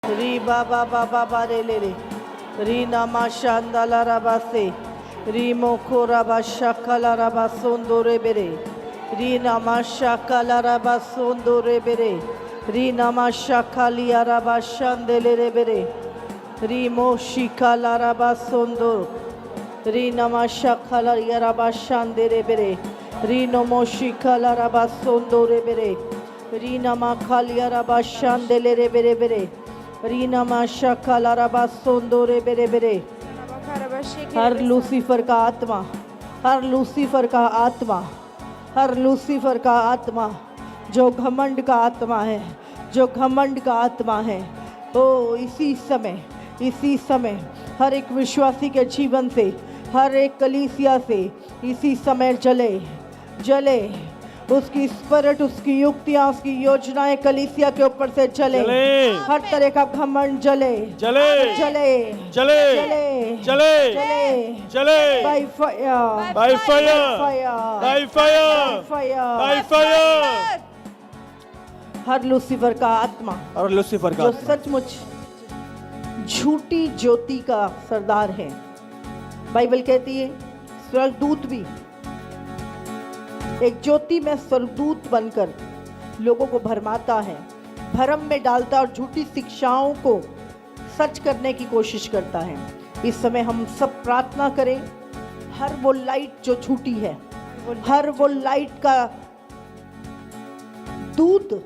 री बाबा बाबा बारे ले रे री नामा शांदाला राबासे री मोखो राबा शाकाला राबा सोंदोरे बेरे री नामा शाकाला राबा सोंदोरे बेरे री नामा शाकालिया राबा शांदेले रे बेरे री मोशिकाला राबा सोंदो री नामा शाकालिया राबा शांदेरे बेरे री नमोशिकाला राबा सोंदोरे बेरे री नामा खालिया राबा शांदेले रे बेरे बेरे रीना माशा काला रबा सोंदोरे बेरे बेरे। हर लूसीफर का आत्मा, हर लूसीफर का आत्मा, हर लूसीफर का आत्मा जो घमंड का आत्मा है, जो घमंड का आत्मा है, ओ इसी समय हर एक विश्वासी के जीवन से, हर एक कलीसिया से इसी समय जले जले उसकी स्पिरिट, उसकी युक्तियां, उसकी योजनाएं कलीसिया के ऊपर से जले, हर तरह का घमंड जले जले जले जले जले जले जले जले by fire by fire by fire by fire. Her Lucifer का आत्मा और लूसीफर का जो सचमुच झूठी ज्योति का सरदार है, बाइबल कहती है स्वर्गदूत भी एक ज्योति में स्वर्गदूत बनकर लोगों को भरमाता है, भरम में डालता और झूठी शिक्षाओं को सच करने की कोशिश करता है। इस समय हम सब प्रार्थना करें, हर वो लाइट जो झूठी है, हर वो लाइट का दूत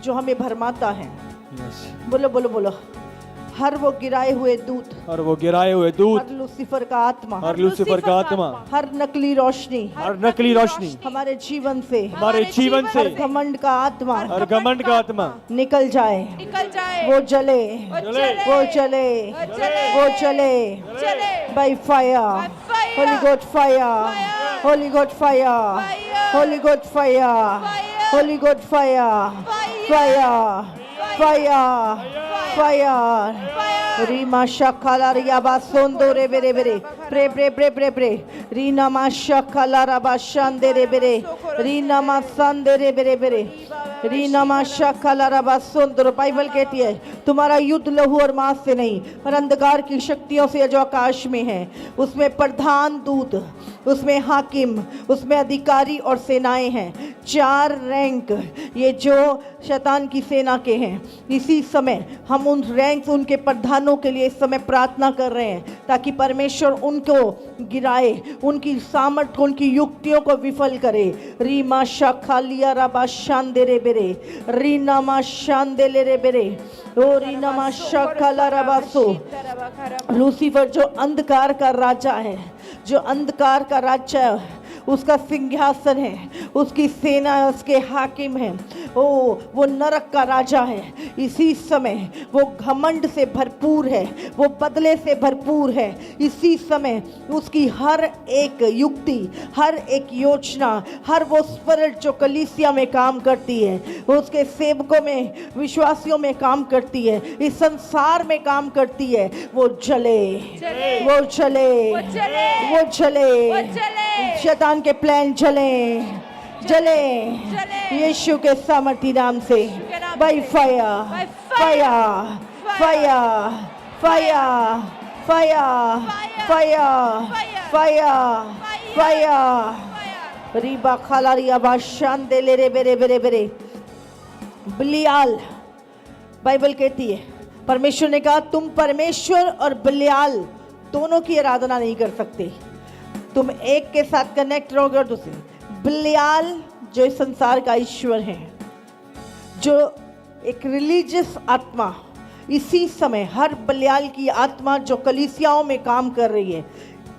जो हमें भरमाता है, बोलो बोलो बोलो, हर वो गिराए हुए दूत, और वो गिराए हुए दूत, हर लूसीफर का आत्मा, हर लूसीफर का आत्मा, हर नकली रोशनी, हर नकली रोशनी हमारे जीवन से, हमारे जीवन से, हर घमंड का आत्मा, हर घमंड का आत्मा निकल जाए, वो जले वो जले वो जले by fire, holy God fire, holy God fire, holy God fire, holy God fire, fire fire fire. रीमा शाखाला रियाबा सोंदोरे बेरे बेरे pray pray pray pray pray रीना मा शाखाला राबा शांदे रे बेरे रीना मा सांदे रे बेरे बेरे रीना मा शाखाला राबा सोंदोर। बाइबल कहती है तुम्हारा युद्ध लहू और मांस से नहीं पर अंधकार की शक्तियों से जो आकाश में है, उसमें प्रधान दूत, उसमें हाकिम, उसमें अधिकारी और सेनाएं हैं, 4 रैंक, ये जो शैतान की सेना के हैं। इसी समय हम उन रैंक, उनके प्रधानों के लिए इस समय प्रार्थना कर रहे हैं ताकि परमेश्वर उनको गिराए, उनकी सामर्थ्य, उनकी युक्तियों को विफल करे। रीमा शाखालिया राबा शांदे रे बेरे रीना मा शांदे ले रे बेरे ओ रीना मा शाखाला राबा सो। लूसीफर जो अंधकार का राजा है, जो अंधकार का राजा है, उसका सिंहासन है, उसकी सेना है, उसके हाकिम हैं, ओ वो नरक का राजा है। इसी समय वो घमंड से भरपूर है, वो बदले से भरपूर है। इसी समय उसकी हर एक युक्ति, हर एक योजना, हर वो स्पिरिट जो कलीसिया में काम करती है, उसके सेवकों में, विश्वासियों में काम करती है, इस संसार में काम करती है, वो जले वो जले वो जले। शैतान के प्लान जले जले यीशु के सामर्थी नाम से by fire fire fire fire fire fire fire fire. Reeba खाला रिया बाशान दे ले रे बेरे बेरे बेरे बलियाल। बाइबल कहती है परमेश्वर ने कहा तुम परमेश्वर और बलियाल दोनों की आराधना नहीं कर सकते, तुम एक के साथ कनेक्ट रहोगे और दूसरे। बलियाल जो इस संसार का ईश्वर है, जो एक रिलीजियस आत्मा, इसी समय हर बलियाल की आत्मा जो कलीसियाओं में काम कर रही है,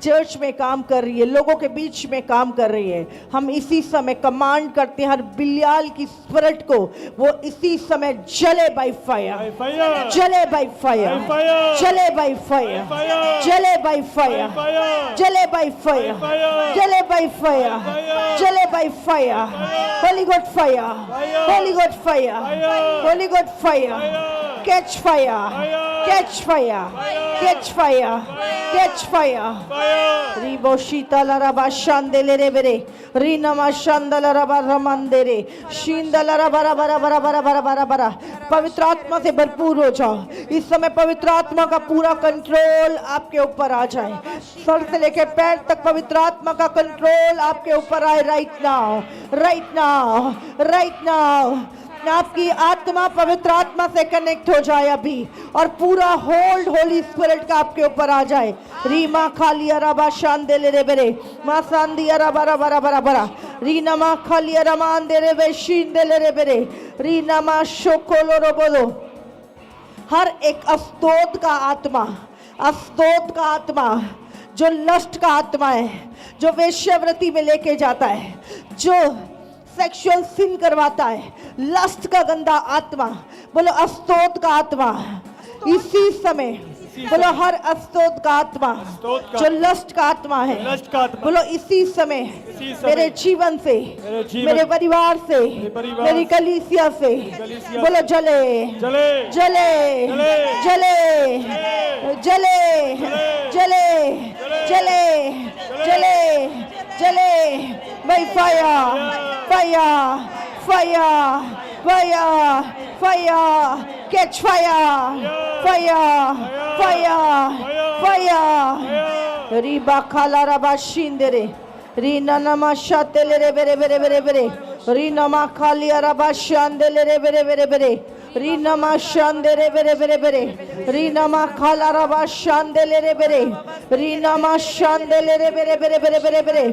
चर्च में काम कर रही है, लोगों के बीच में काम कर रही है, हम इसी समय कमांड करते हैं हर बलियाल की स्पिरिट को, वो इसी समय जले बाय फायर, जले बाय फायर, जले बाय फायर, जले बाय फायर, जले बाय फायर, जले बाय फायर, जले by fire. Holy God fire, holy God fire, holy God fire, catch fire, catch fire, catch fire, catch fire. Riboshita la raba shandele rebere, rinama shandala raba ramandere, shindala raba raba raba raba raba raba रबा पवित्र आत्मा से भरपूर हो जाओ। इस समय पवित्र आत्मा का पूरा कंट्रोल आपके ऊपर आ जाए, सर से लेकर पैर तक पवित्र आत्मा का कंट्रोल आपके ऊपर आए। Right now, right now, right now. आपकी आत्मा पवित्र आत्मा से कनेक्ट हो जाए अभी और पूरा होल्ड होली स्पिरिट का आपके ऊपर आ जाए। रीमा खालिया रबा शांदेले रे बेरे मा सांदिया रबा रबा रबा रबा रीना मा खालिया रमान दे रे वे शिंदेले रे बेरे रीना मा शोकोलो रो बोलो। हर एक अस्तोद का आत्मा, अस्तोद का आत्मा जो लस्ट का आत्मा है, जो वेश्यावृत्ति में लेके जाता है, जो सेक्सुअल सिन करवाता है, लस्ट का गंदा आत्मा, बोलो अस्तोद का आत्मा इसी समय, बोलो हर अस्तोद का आत्मा जो लस्ट का आत्मा है, बोलो इसी समय मेरे जीवन से, मेरे परिवार से, मेरी कलीसिया से, बोलो जले जले जले जले जले जले जले जले जले by fire, fire, fire, fire, fire, catch fire, fire, fire, fire. Riba khala raba shindere, rina nama shatele re bere bere bere bere, rina ma khali raba shandele re bere bere bere. Reena मा शांदेरे बेरे बेरे बेरे रीना मा खाला रबा शांदेले रे बेरे रीना मा शांदेले रे बेरे बेरे बेरे बेरे बेरे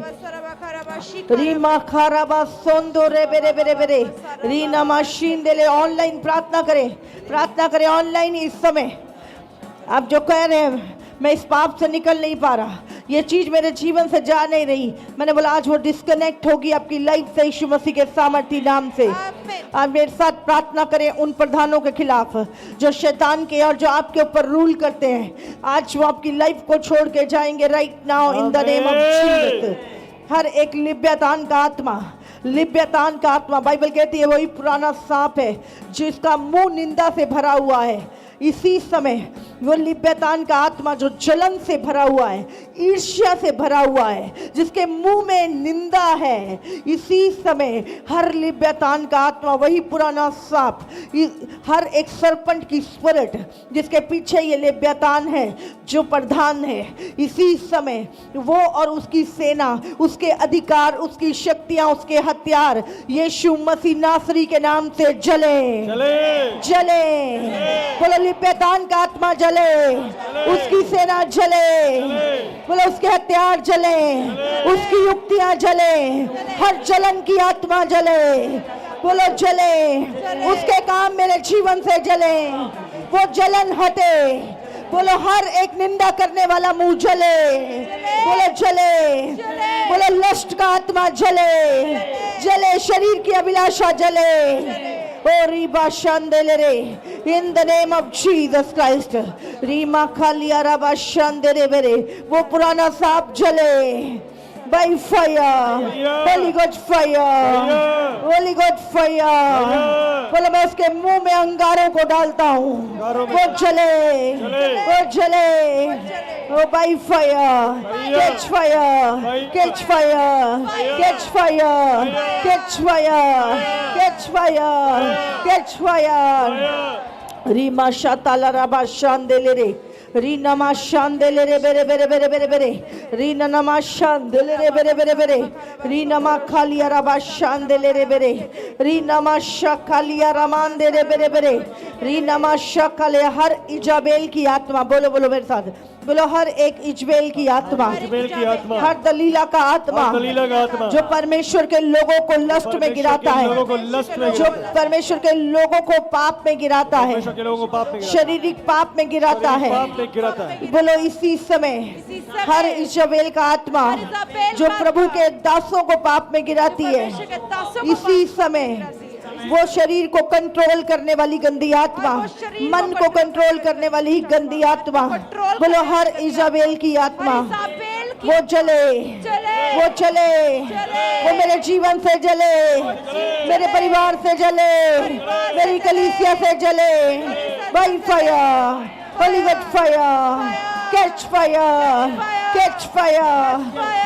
रीमा खाराबा सोंदो रे बेरे बेरे बेरे रीना मा शिंदेले। ऑनलाइन प्रार्थना करें ऑनलाइन। इस समय आप जो कह रहे हैं मैं इस पाप से निकल नहीं पा रहा, ये चीज मेरे जीवन से जा नहीं रही, मैंने बोला आज वो डिस्कनेक्ट होगी आपकी लाइफ से यीशु मसीह के सामर्थी नाम से। आप मेरे साथ प्रार्थना करें उन प्रधानों के खिलाफ जो शैतान के और जो आपके ऊपर रूल करते हैं, आज वो आपकी लाइफ को छोड़ के जाएंगे right now in the name of Jesus. हर एक लिव्यतान का आत्मा, लिव्यतान का आत्मा, बाइबल कहती है वही पुराना सांप है जिसका मुंह निंदा से भरा हुआ है। इसी समय वो लिव्यतान का आत्मा जो जलन से भरा हुआ है, ईर्ष्या से भरा हुआ है, जिसके मुंह में निंदा है, इसी समय हर लिव्यतान का आत्मा, वही पुराना सांप, हर एक सरपंच की स्पिरिट जिसके पीछे ये लिव्यतान है जो प्रधान है, इसी समय वो और उसकी सेना, उसके अधिकार, उसकी शक्तियां, उसके हथियार यीशु मसीह नासरी के नाम से जले जले जले। बोलो लिव्यतान का आत्मा जले, उसकी सेना जले, बोलो उसके हथियार जले, उसकी युक्तियां जले, हर जलन की आत्मा जले, बोलो जले, उसके काम मेरे जीवन से जले, वो जलन हटे, बोलो हर एक निंदा करने वाला मुंह जले, बोलो जले, बोलो लस्ट का आत्मा जले जले, शरीर की अभिलाषा जले। ओ रीबा शांदेले रे in the name of Jesus Christ. रीमा खालिया रबा शांदेरे बेरे, वो पुराना सांप जले by fire, Holy Ghost fire, Holy Ghost fire। बोलो मैं उसके मुंह में अंगारों को डालता हूँ, वो जले, वो जले, वो by fire, catch fire, catch fire, catch fire, catch fire, catch fire, catch fire। Reema शाताला रबा शांदेले रे रीना मा शांदेले रे बेरे बेरे बेरे बेरे बेरे रीना नमा शांदेले रे बेरे बेरे बेरे रीना मा खालिया रबा शांदेले रे बेरे रीना मा शाखालिया रमान दे रे बेरे बेरे रीना मा शाखाले। हर इजाबेल की आत्मा, बोलो बोलो मेरे साथ, बोलो हर एक इजबेल की आत्मा, हर दलीला का आत्मा जो परमेश्वर के लोगों को लस्ट में गिराता है, जो परमेश्वर के लोगों को पाप में गिराता है, शारीरिक पाप में गिराता है, बोलो इसी समय हर इजबेल का आत्मा जो प्रभु के दासों को पाप में गिराती है, इसी समय वो शरीर को कंट्रोल करने वाली गंदी आत्मा, मन को कंट्रोल करने वाली गंदी आत्मा, बोलो हर इजाबेल की आत्मा वो जले, वो जले, वो मेरे जीवन से जले, मेरे परिवार से जले, मेरी कलीसिया से जले, by fire, Holy Ghost fire, catch fire, catch fire,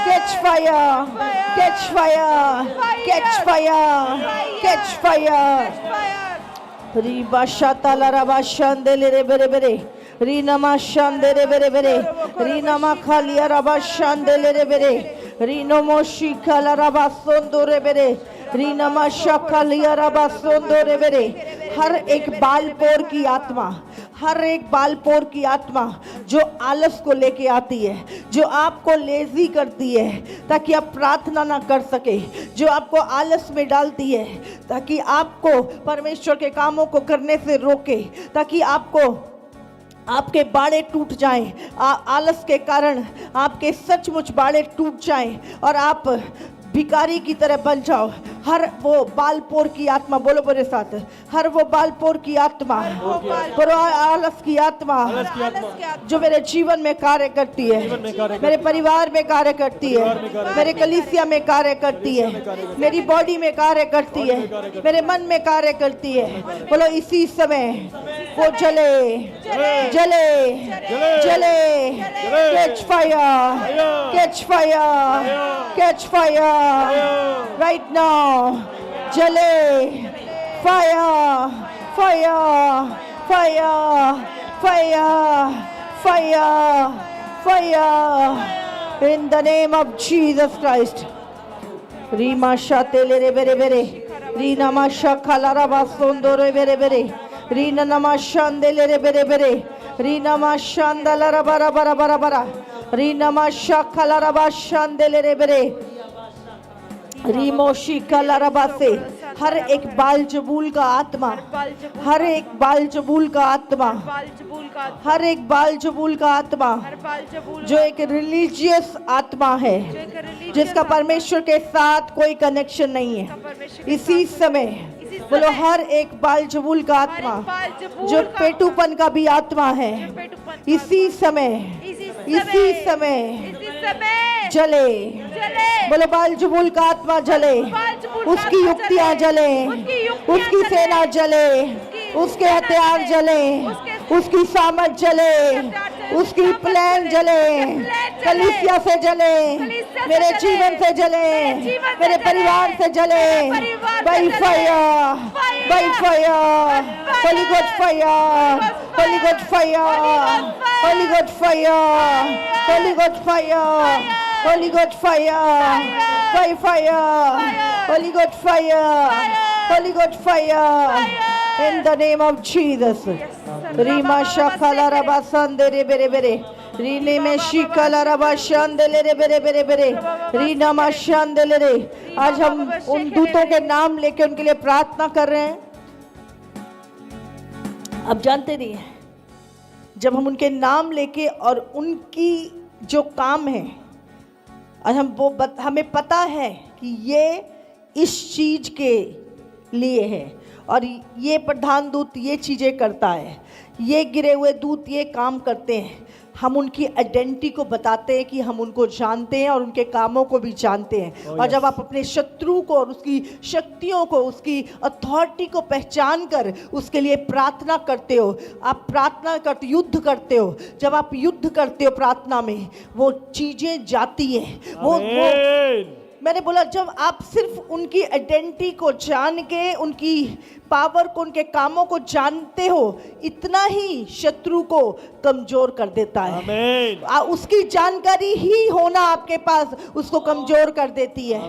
catch fire, catch fire, catch fire, catch fire. Riba shatala raba shandele re bere bere. Rinama shandele bere bere. Rinama khalia raba shandele re bere. Rinomo shikala raba sondo re bere. रीनमा शकालिया रबा सोंदोरे वेरे. हर एक बालपोर की आत्मा, हर एक बालपोर की आत्मा जो आलस को लेके आती है, जो आपको लेजी करती है ताकि आप प्रार्थना ना कर सके, जो आपको आलस में डालती है ताकि आपको परमेश्वर के कामों को करने से रोके, ताकि आपको आपके बाड़े टूट जाएं, आलस के कारण आपके सचमुच बाड़े टूट जाएं और आप भिखारी की तरह बन जाओ. हर वो बालपोर की आत्मा, बोलो मेरे साथ, हर वो बालपोर की आत्मा, आलस की आत्मा जो मेरे जीवन में कार्य करती है, मेरे परिवार में कार्य करती है, मेरे कलीसिया में कार्य करती है, मेरी बॉडी में कार्य करती है, मेरे मन में कार्य करती है, बोलो इसी समय वो जले जले जले. Catch fire, catch fire, catch fire right now. जले, fire, fire, fire, fire, fire, fire. In the name of Jesus Christ. Rima shatele re bere bere. Rina masha khalara basondo re bere bere. Rina namashandele re bere bere. Rina mashandala ra bara bara bara bara. Rina masha khalara bashandele re bere. रीमोशी कलरबा से हर एक बाल जबूल का आत्मा, हर एक बाल जबूल का आत्मा, हर एक बाल जबूल का आत्मा जो एक रिलीजियस आत्मा है, जिसका परमेश्वर के साथ कोई कनेक्शन नहीं है, इसी समय बोलो हर एक बाल जबूल का आत्मा जो पेटूपन का भी आत्मा है, इसी समय जले. बोलो बाल जबूल का आत्मा जले, उसकी युक्तियां जले, उसकी सेना जले, उसके हथियार जले, उसकी सामर्थ जले, उसकी प्लान जले, कलीसिया से जले, मेरे जीवन से जले, मेरे परिवार से जले. By fire, by fire, holy God fire, holy God fire, holy God fire, holy God fire, Holy God fire, by fire, Holy God fire, Holy God fire, in the name of Jesus. Rima shakala rabasande re bere bere. रीने में शिकला रबा शांदले रे बेरे बेरे बेरे. रीना मा शांदले रे. आज हम उन दूतों के नाम लेके उनके लिए प्रार्थना कर रहे हैं. अब जानते नहीं है, जब हम उनके नाम लेके और उनकी जो काम है, और हमें पता है कि ये इस चीज के लिए है और ये प्रधान दूत ये चीजें करता है, ये गिरे हुए दूत ये काम करते हैं. हम उनकी आइडेंटिटी को बताते हैं कि हम उनको जानते हैं और उनके कामों को भी जानते हैं. और जब आप अपने शत्रु को और उसकी शक्तियों को, उसकी अथॉरिटी को पहचान कर उसके लिए प्रार्थना करते हो, आप प्रार्थना करते, युद्ध करते हो. जब आप युद्ध करते हो प्रार्थना में, वो चीजें जाती हैं. वो मैंने बोला, जब आप सिर्फ उनकी आइडेंटिटी को जान के, उनकी पावर को, उनके कामों को जानते हो, इतना ही शत्रु को कमजोर कर देता है. उसकी जानकारी ही होना आपके पास उसको कमजोर कर देती है.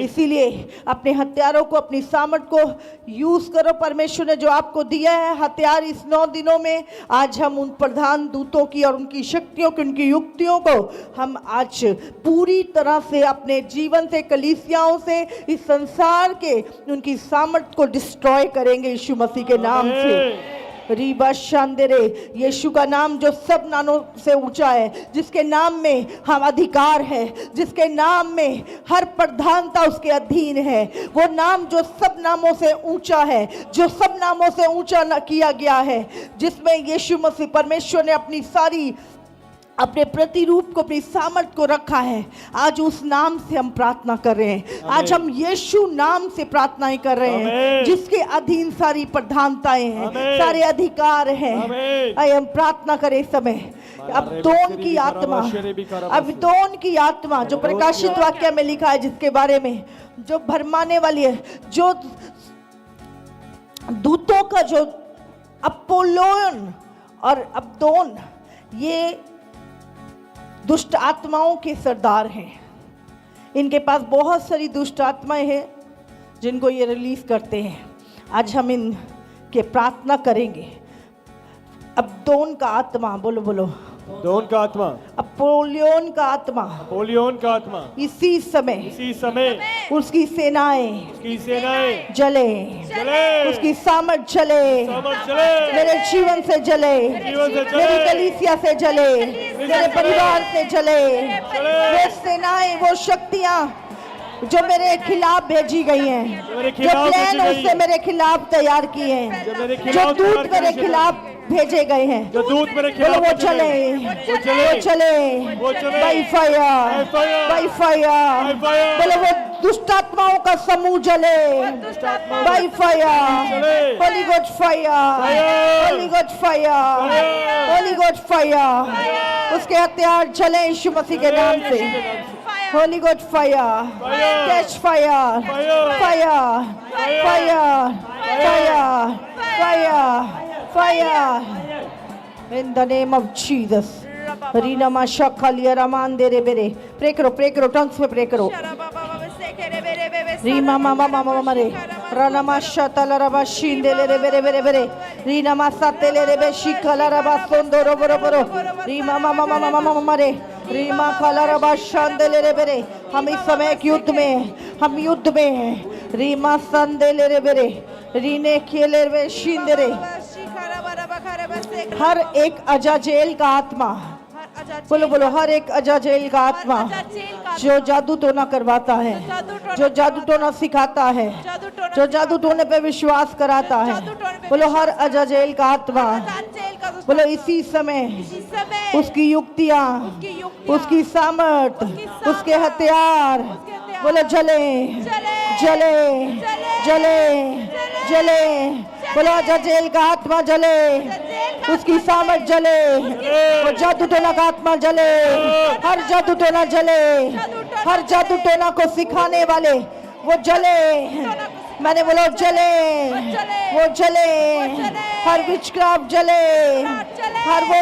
इसीलिए अपने हथियारों को, अपनी सामर्थ को यूज करो. परमेश्वर ने जो आपको दिया है हथियार इस 9 दिनों में, आज हम उन प्रधान दूतों की और उनकी शक्तियों की, उनकी युक्तियों को हम आज पूरी तरह से अपने जीवन से, कलीसियाओं से, इस संसार के उनकी सामर्थ को डिस्ट्रॉय करेंगे यीशु मसीह के नाम से. रीबा शांदेरे, यीशु का नाम जो सब नामों से ऊंचा है, जिसके नाम में हम अधिकार है, जिसके नाम में हर प्रधानता उसके अधीन है, वो नाम जो सब नामों से ऊंचा है, जो सब नामों से ऊंचा किया गया है, जिसमें यीशु मसीह परमेश्वर ने अपनी सारी अपने प्रतिरूप को, अपनी सामर्थ को रखा है। आज उस नाम से हम प्रार्थना कर रहे हैं। आज हम यीशु नाम से प्रार्थनाएं कर रहे हैं, जिसके अधीन सारी प्रधानताएं हैं, सारे अधिकार हैं। आइए हम प्रार्थना करें इस समय। अबदोन की आत्मा, अबदोन की आत्मा जो प्रकाशित वाक्य में लिखा है, जिसके बारे में जो भरमाने वाली है, जो दूतों का जो अपोलोन और अबदोन, ये दुष्ट आत्माओं के सरदार हैं। इनके पास बहुत सारी दुष्ट आत्माएं हैं जिनको ये रिलीज करते हैं। आज हम इनके प्रार्थना करेंगे। अबदोन का आत्मा, बोलो बोलो, दोन का आत्मा, अपोलियोन का आत्मा, अपोलियोन का आत्मा, इसी समय उसकी सेनाएं जले, उसकी सामर्थ जले, मेरे जीवन से जले, मेरी कलीसिया से जले, मेरे परिवार से जले। वो सेनाएं, वो शक्तियां जो मेरे खिलाफ भेजी गई हैं, जो प्लान उससे मेरे खिलाफ तैयार किए हैं, जो दूत मेरे खिलाफ भेजे गए हैं, जो दूत मेरे खिलाफ वो चले बाय फायर, बाय फायर। बोलो वो दुष्ट आत्माओं का समूह जले by fire, holy God fire, holy God fire, holy God fire. उसके हथियार जले यीशु मसीह के नाम से। Holi God fire, catch fire, fire, fire, fire, fire, fire in the name of Jesus. Rina masha khalia ramande re bere. Pray karo, tongues में pray करो। Rima mama mama mare. Rana masha tala raba shinde le re bere bere bere. Rina masa tele re be shikala raba sondo ro boro boro. Rima mama mama mama mare. रीमा काला रबा शांदेले रे बेरे। हम इस समय एक युद्ध में हैं। रीमा संदेले रे बेरे, रीने खेले रे शिंदे रे। हर एक अजाजेल का आत्मा, बोलो बोलो, हर एक अजाजेल का आत्मा जो जादू टोना करवाता है, जो जादू टोना सिखाता है, जो जादू टोने पे विश्वास कराता है, बोलो हर अजाजेल का आत्मा, बोलो इसी समय उसकी युक्तियां, उसकी सामर्थ, उसके हथियार, बोलो जले जले जले जले। बोलो अजाजेल का आत्मा जले, उसकी सामर्थ जले, वो जादू टोना का आत्मा जले, हर जादू टोना जले, हर जादू टोना को सिखाने वाले वो जले। मैंने बोला जले, वो जले, हर विचक्राफ्ट जले, हर वो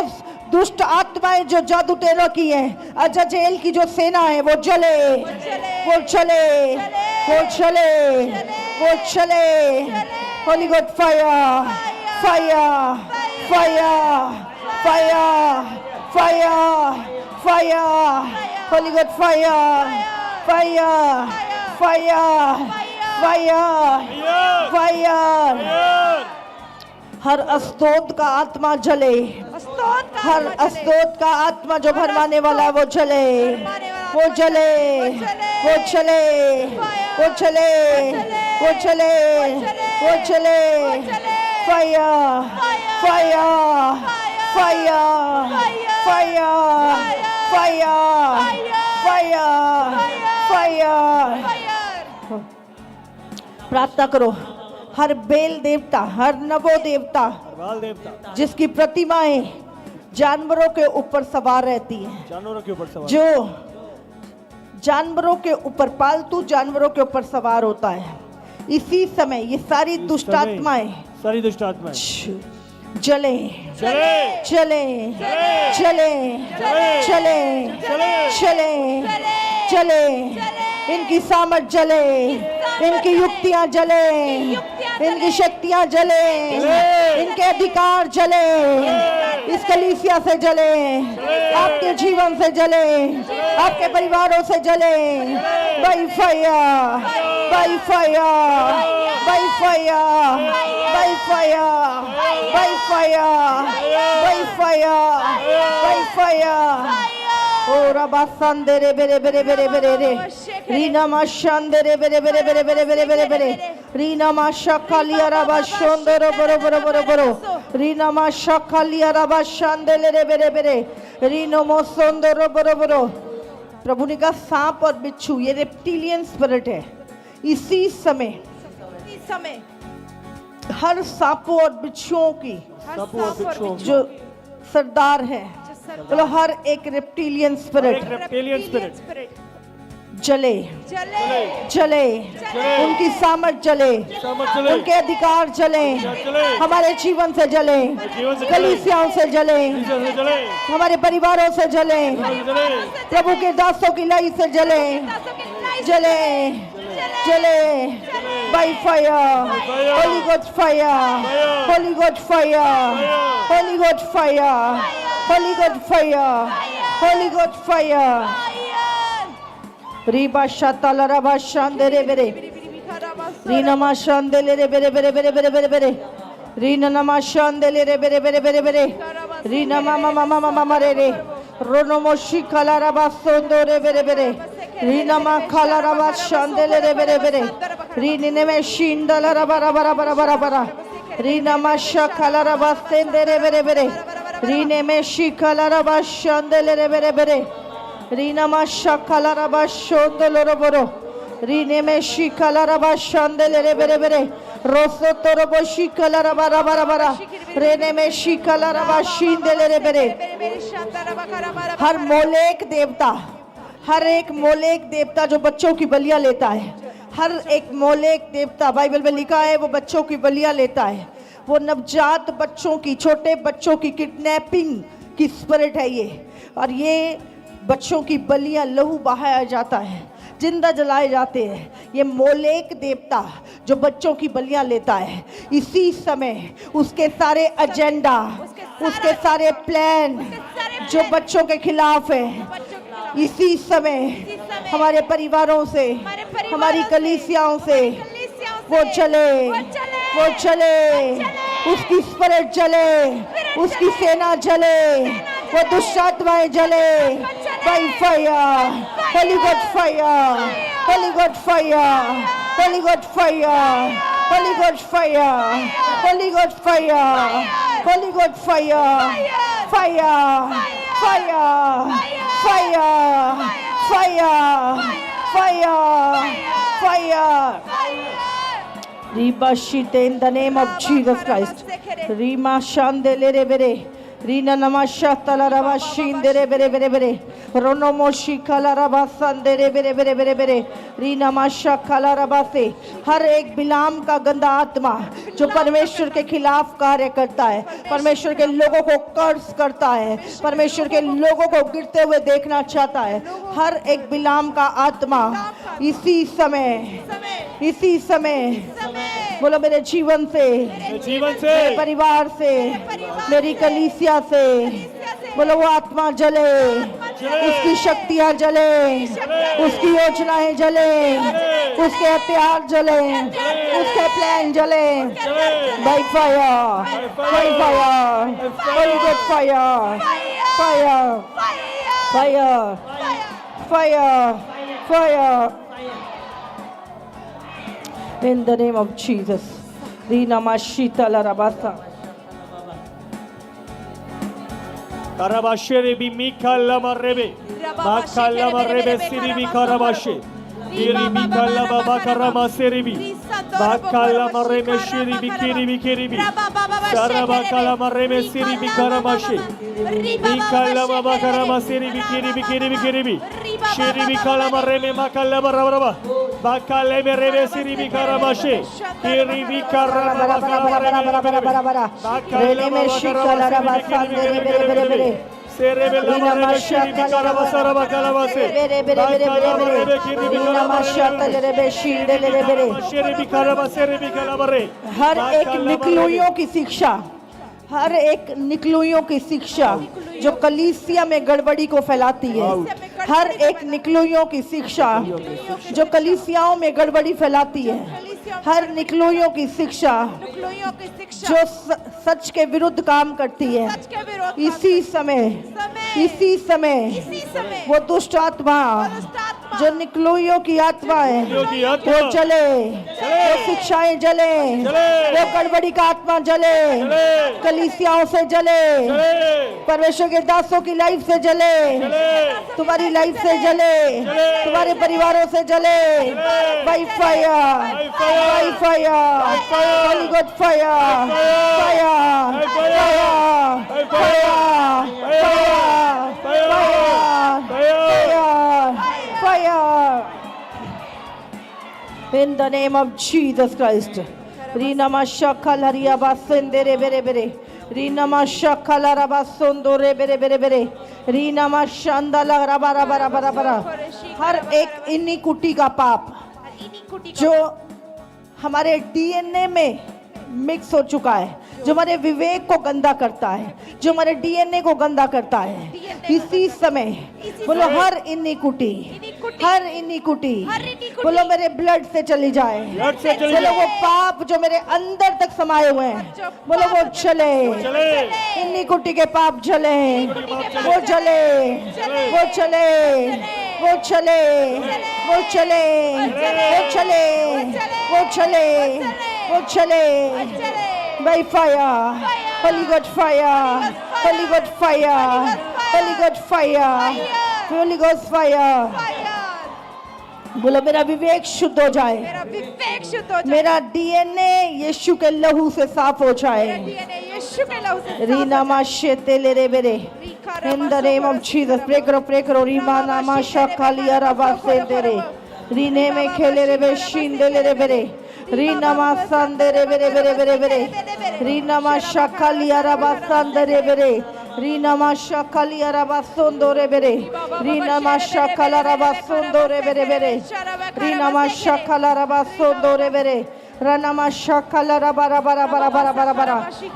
दुष्ट आत्माएं जो जादू टोना की है, अजाजेल की जो सेना है वो जले, वो चले, वो चले, वो चले। Holy God fire, fire, fire, fire, fire, fire, holy God fire, fire, fire, fire, fire. हर अस्तोद का आत्मा जले, हर अस्तोद का आत्मा जो भरमाने वाला है वो जले, वो जले, वो चले, वो चले, वो चले, वो चले। Fire, fire, fire, fire, fire, fire, fire. प्रार्थना करो। हर बेल देवता, हर नवो देवता जिसकी प्रतिमाएं जानवरों के ऊपर सवार रहती हैं, जानवरों के ऊपर सवार, जो जानवरों के ऊपर, पालतू जानवरों के ऊपर सवार होता है, इसी समय ये सारी दुष्ट आत्माएं जले, चले, चले, चले, चले, चले, चले। इनकी सामर्थ जले, इनकी युक्तियां जले, इनकी शक्तियां जले, इनके अधिकार जले, इस कलीसिया से जले, आपके जीवन से जले, आपके परिवारों से जले। By fire, by fire, by fire, by fire, by fire, by fire, by fire. ओ रबा संदे रे बेरे बेरे बेरे बेरे रे, रीना मा शांदे रे बेरे बेरे बेरे बेरे बेरे बेरे बेरे, रीना मा शकालिया रबा शोंदो रो बरो बरो बरो बरो, रीना मा शकालिया रबा शांदे रे बेरे बेरे, रीनोमो सोंदरो बरो बरो। प्रभु ने कहा सांप और बिच्छू ये रेप्टिलियन स्पिरिट है। इसी समय हर सांपों और बिच्छुओं की जो सरदार है, बोलो हर एक रेप्टिलियन स्पिरिट जले जले, उनकी सामर्थ जले, उनके अधिकार जले, हमारे जीवन से जले, कलीसियाओं से जले, हमारे परिवारों से जले, प्रभु के दासों की लाई से जले जले जले, by fire, holy God fire, holy God fire, holy God fire, holy God fire, holy God fire. रीबा शाताला रबा शांदेरे बेरे, रीनमा शांदेले रे बेरे बेरे बेरे बेरे बेरे बेरे, रीनमा शांदेले रे बेरे बेरे बेरे बेरे, रीनमा मामा मामा मामा रे रे, रोनोमोशी खाला रबा सोंदोरे बेरे बेरे, रीनमा खाला रबा शांदेले रे बेरे बेरे, रीने में शिंदला रबा रबा रबा रबा रबा, रीनमा शाखाला रबा सेंदेरे बेरे बेरे, रीने में शिखाला रबा शांदेले रे बेरे बेरे, रीना मा शाखाला रबा शोंदलो रोबरो, रीने में शिखाला रबा शांदेले रे बेरे बेरे, रोसो तो रोबो शिखाला रबा रबा रबा, रेने में शिखाला रबा शिंदेले रे बेरे। हर मोलेक देवता, हर एक मोलेक देवता जो बच्चों की बलियां लेता है, हर एक मोलेक देवता बाइबल में लिखा है वो बच्चों की बलियां लेता है। वो नवजात बच्चों की, छोटे बच्चों की किडनैपिंग की स्पिरिट है ये, और ये बच्चों की बलियां लहू बहाया जाता है, जिंदा जलाए जाते हैं। ये मोलेक देवता जो बच्चों की बलियां लेता है, इसी समय उसके सारे एजेंडा, उसके सारे प्लान जो बच्चों के खिलाफ है, इसी समय हमारे परिवारों से, हमारी कलीसियाओं से वो चले, वो चले, उसकी स्पिरिट जले, उसकी सेना जले, वो दुष्ट आत्माएं जले, by fire, holy God fire, holy God fire, holy God fire, holy God fire, holy God fire, holy God fire, fire, fire, fire, fire, fire, fire. Ribashite in the name of Jesus Christ. Rima shandele re bere. Rina namasha tala raba shindere bere bere bere. Rono moshi kala raba sandere bere bere bere bere. Rina masha kala raba से हर एक बिलाम का गंदा आत्मा जो परमेश्वर के खिलाफ कार्य करता है, परमेश्वर के लोगों को कर्ज करता है, परमेश्वर के लोगों को गिरते हुए देखना चाहता है, हर एक बिलाम का आत्मा इसी समय बोलो मेरे जीवन से, मेरे परिवार से, मेरी कलीसिया से, बोलो वो आत्मा जले, उसकी शक्तियां जले, उसकी योजनाएं जले, उसके हथियार जले, उसके प्लान जले, by fire, by fire, holy God fire, fire, fire, fire, fire, in the name of Jesus. Rina mashita la rabasa. Karabashe bi mikalla marrebe. Makalla marrebe siri bi karabashe. Kiri bi kalla baba karama siri bi. Makalla marrebe shiri bi kiri bi. Saraba kalla marrebe siri bi karamashe. Mikalla baba karama siri bi kiri bi. Shiri bi kalla marrebe makalla baraba. Bakale merebe siri bi karamashe. Kiri bi karama bakala. Rene me shikala rabasa bere bere bere bere. Rina masha kala rabasa bakalabase. Bere bere bere bere bere. Rina masha kala rebe shinde le bere. Shiri bi karabase bi kalabare. हर एक निकलुइयों की शिक्षा, हर एक निकलुइयों की शिक्षा जो कलीसिया में गड़बड़ी को फैलाती है, हर एक निकलुइयों की शिक्षा जो कलीसियाओं में गड़बड़ी फैलाती है, हर निकलुइयों की शिक्षा जो सच के विरुद्ध काम करती है, इसी समय वो दुष्ट आत्मा जो निकलुइयों की आत्मा है वो जले, वो शिक्षाएं जले, वो गड़बड़ी का आत्मा जले, कलीसियाओं से जले, परमेश्वर के दासों की लाइफ से जले, तुम्हारी लाइफ से जले, तुम्हारे परिवारों से जले, by fire, by fire, holy God fire, fire, fire, fire, fire, in the name of Jesus Christ. Rinama shakala riaba sendere bere bere. Rinama shakala raba sondore bere bere bere. Rinama shandala raba raba raba raba. हर एक inequity का पाप जो हमारे DNA में mix हो चुका है, जो हमारे विवेक को गंदा करता है, जो हमारे डीएनए को गंदा करता है, इसी समय बोलो हर इनिक्विटी, हर इनिक्विटी बोलो मेरे ब्लड से चली जाए, बोलो वो पाप जो मेरे अंदर तक समाये हुए हैं बोलो वो चले, इनिक्विटी के पाप जले, वो जले, वो चले, वो चले, वो चले, वो चले, वो चले, वो चले, by fire, Holy God fire, Holy God fire, Holy God fire, Holy Ghost fire. बोलो मेरा विवेक शुद्ध हो जाए, मेरा विवेक शुद्ध हो जाए, मेरा डीएनए यीशु के लहू से साफ हो जाए. यीशु के लहू से रीना माशे तेले रे बेरे. In the name of Jesus, pray karo Reema नामा शकालिया रबा से तेरे. रीने में खेले रे बे शिंदे रे बेरे. रीना मा संदे रे बेरे बेरे बेरे बेरे. रीना मा शकालिया रबा संदे रे बेरे. रीना मा शकालिया रबा सोंदो रे बेरे. रीना मा शकाला रबा सोंदो रे बेरे बेरे. रीना मा शकाला रबा सोंदो रे बेरे. रनमा शकाला रबा रबा रबा रबा रबा रबा.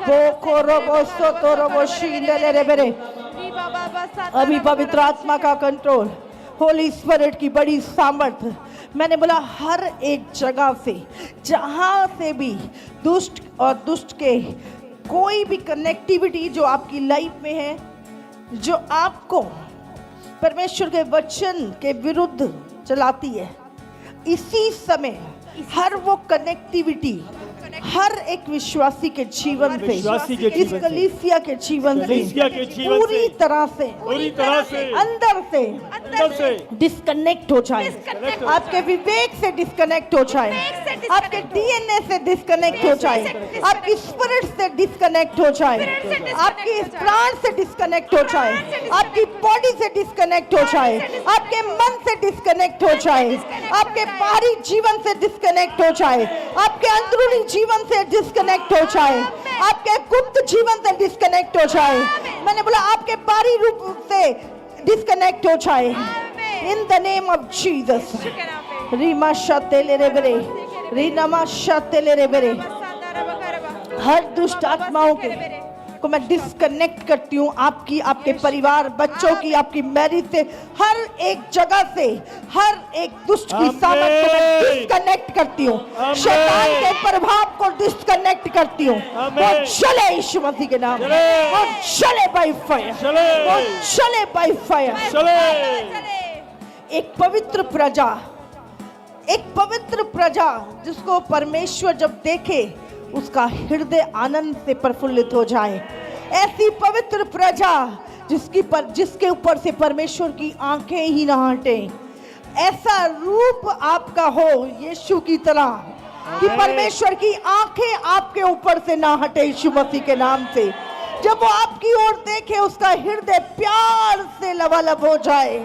बोको रोबो सोतो रोबो शिंदे रे बेरे. अभी पवित्र आत्मा का कंट्रोल, होली स्पिरिट की बड़ी सामर्थ्य. मैंने बोला हर एक जगह से जहां से भी दुष्ट और दुष्ट के कोई भी कनेक्टिविटी जो आपकी लाइफ में है, जो आपको परमेश्वर के वचन के विरुद्ध चलाती है, इसी समय हर वो कनेक्टिविटी हर एक विश्वासी के जीवन से, इस कलीसिया के जीवन से पूरी तरह से अंदर से डिस्कनेक्ट हो जाए, आपके विवेक से डिस्कनेक्ट हो जाए, आपके डीएनए से डिस्कनेक्ट हो जाए, आपकी स्पिरिट से डिस्कनेक्ट हो जाए, आपकी प्राण से डिस्कनेक्ट हो जाए, आपकी बॉडी से डिस्कनेक्ट हो जाए, आपके मन से डिस्कनेक्ट हो जाए, आपके बाहरी जीवन से डिस्कनेक्ट हो जाए, आपके अंदरूनी जीवन से डिस्कनेक्ट हो जाए, आपके गुप्त जीवन से डिस्कनेक्ट हो जाए. मैंने बोला आपके बाहरी रूप से डिस्कनेक्ट हो जाए. In the name of Jesus. रीमा शतेले रे बेरे, रीनामा शतेले रे बेरे. हर दुष्ट आत्माओं को मैं डिस्कनेक्ट करती हूँ, आपकी, आपके परिवार, बच्चों की, आपकी मैरिज से, हर एक जगह से, हर एक दुष्ट की सामर्थ को मैं डिस्कनेक्ट करती हूँ, शैतान के प्रभाव को डिस्कनेक्ट करती हूँ. वो चले यीशु मसीह के नाम, वो चले बाय फायर, वो चले बाय फायर. एक पवित्र प्रजा जिसको परमेश्वर जब देखे उसका हृदय आनंद से प्रफुल्लित हो जाए. ऐसी पवित्र प्रजा जिसके ऊपर से परमेश्वर की आंखें ही ना हटे. ऐसा रूप आपका हो यीशु की तरह कि परमेश्वर की आंखें आपके ऊपर से ना हटे यीशु मसीह के नाम से. जब वो आपकी ओर देखे उसका हृदय प्यार से लबालब हो जाए.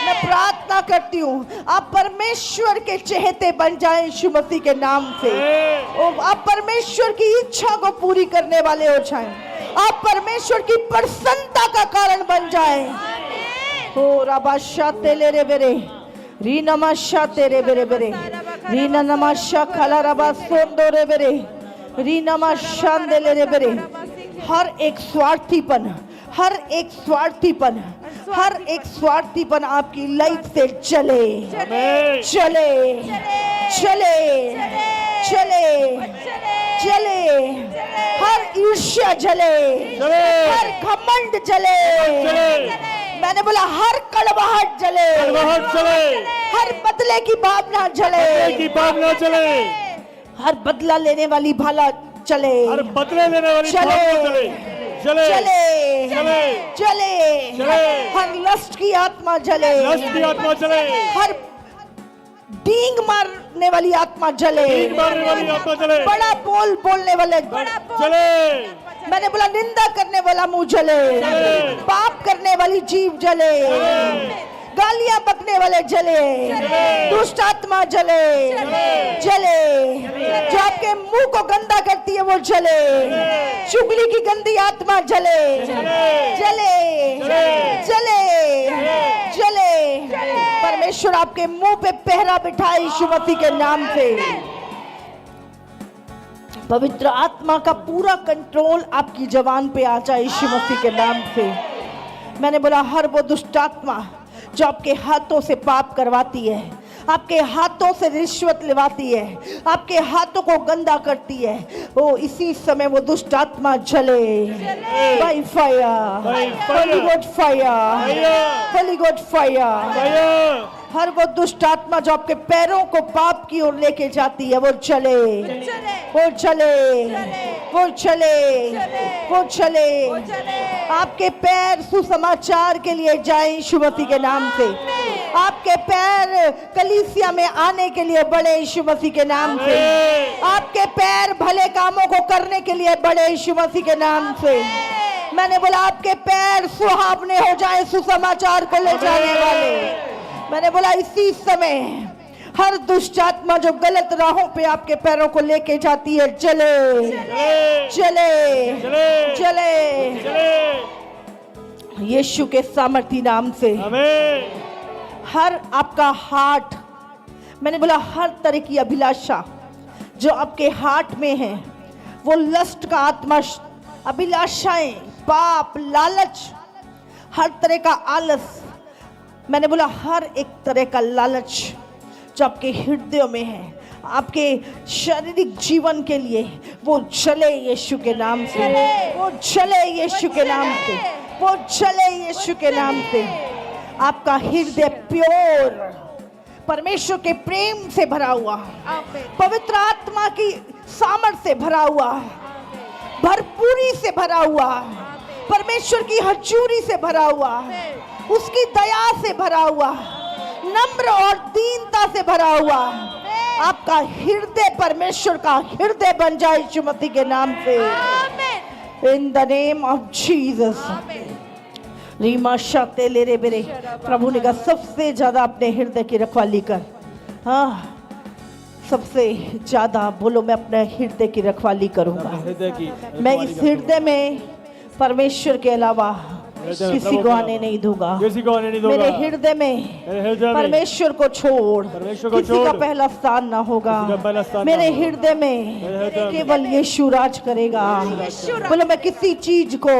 मैं प्रार्थना करती हूँ आप परमेश्वर के चहेते बन जाएं यीशु मसीह के नाम से. आप परमेश्वर की इच्छा को पूरी करने वाले हो जाएं. आप परमेश्वर की प्रसन्नता का कारण बन जाएं. ओ रबाशा तेले रे बेरे, रीनमाशा तेरे बेरे बेरे, रीनमाशा खला रबा सोंदो रे बेरे, रीनमाशा देले रे बेरे. हर एक स्वार्थीपन, हर एक स्वार्थीपन आपकी लाइफ से चले, चले, चले, चले, चले. हर ईर्ष्या जले, हर घमंड जले. मैंने बोला हर कड़वाहट जले, हर बदले की भावना जले, हर बदला लेने वाली भाला चले, हर बदले लेने वाली चले, चले, चले, जले, जले। हर लस्ट की आत्मा जले, लस्ट की आत्मा जले, हर डींग मारने वाली आत्मा जले, डींग मारने वाली आत्मा जले, बड़ा बोल बोलने वाले जले, मैंने बोला निंदा करने वाला मुंह जले, जले। पाप करने वाली जीभ जले, गालियां बकने वाले जले, दुष्ट आत्मा जले, जले, जो आपके मुंह को गंदा करती है वो जले, चुगली की गंदी आत्मा जले, जले, जले, जले। परमेश्वर आपके मुंह पे पहरा बिठाए यीशु मसीह के नाम से। पवित्र आत्मा का पूरा कंट्रोल आपकी जवान पे आ जाए यीशु मसीह के नाम से। मैंने बोला हर वो दुष्ट आत्मा जो आपके हाथों से पाप करवाती है, आपके हाथों से रिश्वत लेवाती है, आपके हाथों को गंदा करती है, वो इसी समय वो दुष्ट आत्मा जले by fire, holy God fire, holy God fire. हर वो दुष्ट आत्मा जो आपके पैरों को पाप की ओर लेके जाती है वो चले, वो चले, वो चले, वो चले। आपके पैर सुसमाचार के लिए जाएं यीशु मसीह के नाम से। आपके पैर कलीसिया में आने के लिए बढ़े यीशु मसीह के नाम से। आपके पैर भले कामों को करने के लिए बढ़े यीशु मसीह के नाम से। मैंने बोला आपके पैर सुहावने हो जाए सुसमाचार को ले जाने वाले। मैंने बोला इसी समय हर दुष्ट आत्मा जो गलत राहों पे आपके पैरों को लेके जाती है चले, चले, चले, यीशु के सामर्थी नाम से। हर आपका हार्ट, मैंने बोला हर तरह की अभिलाषा जो आपके हार्ट में है, वो लस्ट का आत्मा, अभिलाषाएं, पाप, लालच, हर तरह का आलस, मैंने बोला हर एक तरह का लालच जो आपके हृदय में है आपके शारीरिक जीवन के लिए, वो चले यीशु के नाम से, वो चले यीशु के नाम से, वो चले यीशु के नाम से। आपका हृदय प्योर, परमेश्वर के प्रेम से भरा हुआ, पवित्र आत्मा की सामर्थ से भरा हुआ, भरपूरी से भरा हुआ, परमेश्वर की हजूरी से भरा हुआ, उसकी दया से भरा हुआ, नम्र और दीनता से भरा हुआ। आपका हृदय परमेश्वर का हृदय बन जाए यीशु मसीह के नाम से। In the name of Jesus. रीमा शाते ले रे बेरे। प्रभु ने कहा सबसे ज्यादा अपने हृदय की रखवाली कर। हाँ, सबसे ज्यादा बोलो मैं अपने हृदय की रखवाली करूंगा। मैं इस हृदय में परमेश्वर के अलावा किसी को आने नहीं दूंगा। मेरे हृदय में परमेश्वर को छोड़ किसी का पहला स्थान ना होगा। मेरे हृदय में केवल यीशु राज करेगा। बोलो मैं किसी चीज को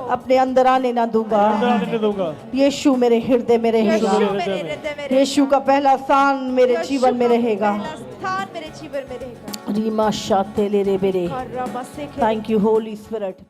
अपने अंदर आने ना दूंगा। यीशु मेरे हृदय में रहेगा। यीशु का पहला स्थान मेरे जीवन में रहेगा। रीमा शाते ले रे बेरे। Thank you Holi spirit.